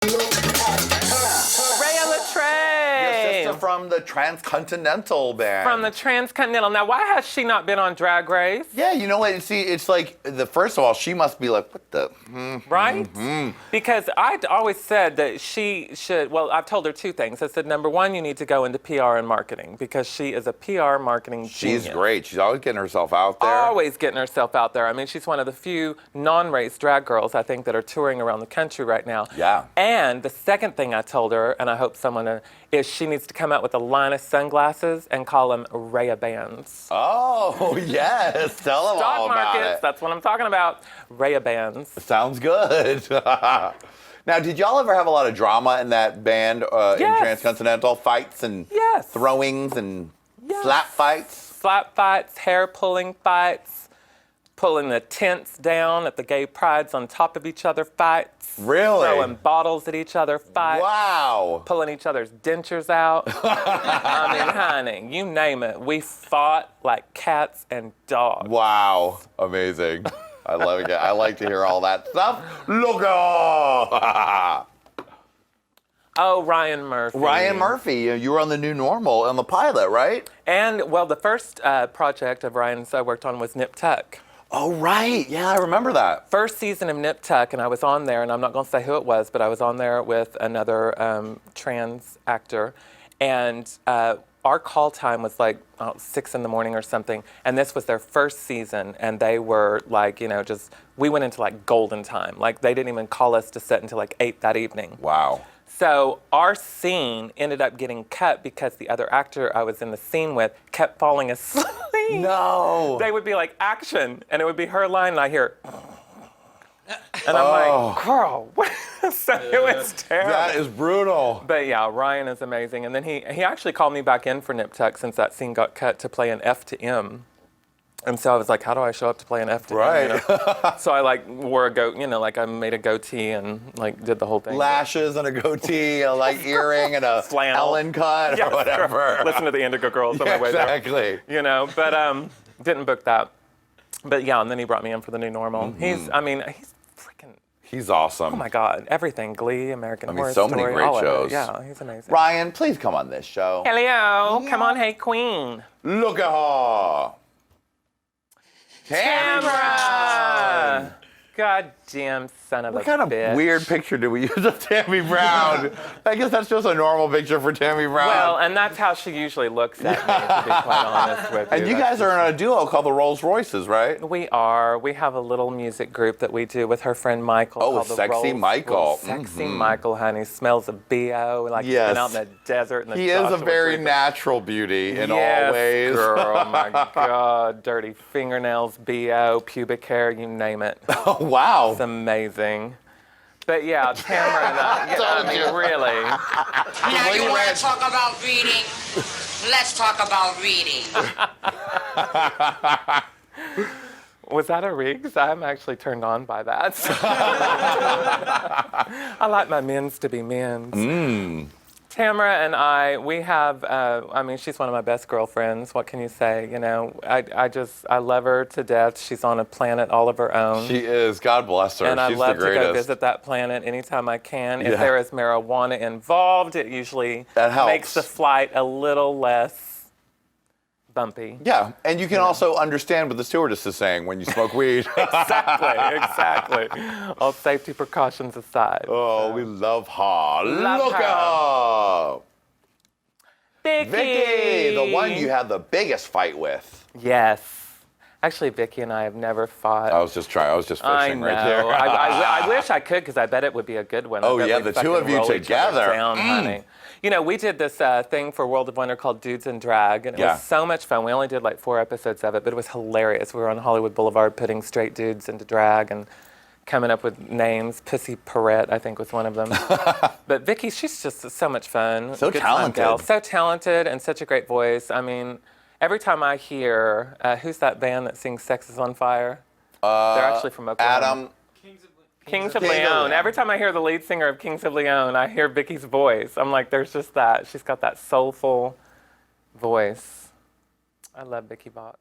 Rhea Litre. Your sister from the Transcontinental band. From the Transcontinental. Now, why has she not been on Drag Race? Yeah, you know what? See, it's like, first of all, she must be like, what the? Right? Because I'd always said that she should, well, I've told her two things. I said, number one, you need to go into PR and marketing because she is a PR marketing genius. She's great. She's always getting herself out there. Always getting herself out there. I mean, she's one of the few non-race drag girls, I think, that are touring around the country right now. Yeah. And the second thing I told her, and I hope someone, is she needs to come out with a line of sunglasses and call them Rhea bands. Oh, yes. Tell them all about it. That's what I'm talking about. Rhea bands. Sounds good. Now, did y'all ever have a lot of drama in that band in Transcontinental? Fights and throwings and slap fights? Slap fights, hair pulling fights, pulling the tents down at the gay prides on top of each other fights. Really? Throwing bottles at each other fights. Wow. Pulling each other's dentures out. I mean, honey, you name it. We fought like cats and dogs. Wow. Amazing. I love it. I like to hear all that stuff. Look at Oh, Ryan Murphy. Ryan Murphy, you were on the New Normal on the pilot, right? And, well, the first project of Ryan's I worked on was Nip Tuck. Oh, right. Yeah, I remember that. First season of Nip Tuck, and I was on there, and I'm not going to say who it was, but I was on there with another trans actor. And our call time was like 6 in the morning or something. And this was their first season, and they were like, you know, we went into like golden time. Like, they didn't even call us to set until like 8 that evening. Wow. So our scene ended up getting cut because the other actor I was in the scene with kept falling asleep. No. They would be like, action, and it would be her line, and I hear, and I'm like, girl, what? So it was terrible. That is brutal. But yeah, Ryan is amazing. And then he actually called me back in for Nip Tuck since that scene got cut to play an F to M. And so I was like, how do I show up to play an F to M? You know? So I like wore a like I made a goatee and like did the whole thing. Lashes and a goatee, a like earring and a Ellen cut or whatever. Listen to the Indigo Girls on my way there. Exactly. You know, but didn't book that. But yeah, and then he brought me in for the New Normal. He's freaking. He's awesome. Oh my God, everything. Glee, American Horror so Story. many great shows. Yeah, he's amazing. Ryan, please come on this show. Hello, come on, hey Qween. Look at her. Tamara! Goddamn son of a bitch. What kind of weird picture did we use of Tammie Brown? I guess that's just a normal picture for Tammie Brown. Well, and that's how she usually looks at me, to be quite honest with you. And you guys are in a duo called the Rolls Royces, right? We are. We have a little music group that we do with her friend Michael. Oh, called the Sexy Michael. Sexy Michael, honey. Smells of B.O. Like he's been out in the desert. He is a very natural beauty in all ways. Girl, oh my God. Dirty fingernails, B.O., pubic hair, you name it. Oh, wow. It's amazing. But yeah, Tamara and I mean, really. Now you want to talk about reading? Let's talk about reading. Was that a rig? 'Cause I'm actually turned on by that. I like my men's to be men's. Tamara and I, we have, she's one of my best girlfriends. What can you say? You know, I love her to death. She's on a planet all of her own. She is. God bless her. And She's I love the greatest. to go visit that planet anytime I can. If there is marijuana involved, it usually makes the flight a little less bumpy. Yeah, and you can also understand what the stewardess is saying when you smoke weed. Exactly. All safety precautions aside. Oh, we love her. Look at her. Vicky, the one you had the biggest fight with. Yes. Actually, Vicky and I have never fought. I was just fishing right there. I wish I could, because I bet it would be a good one. Oh, yeah, the two of you together. Honey. You know, we did this thing for World of Wonder called Dudes in Drag, and it was so much fun. We only did like 4 episodes of it, but it was hilarious. We were on Hollywood Boulevard putting straight dudes into drag and coming up with names. Pussy Perrette, I think, was one of them. But Vicky, she's just so much fun. So talented. So talented and such a great voice. I mean, every time I hear, who's that band that sings Sex is on Fire? They're actually from Oklahoma. Adam. Kings of Leon. Every time I hear the lead singer of Kings of Leon, I hear Vicky's voice. I'm like, there's just that. She's got that soulful voice. I love Vicky Box.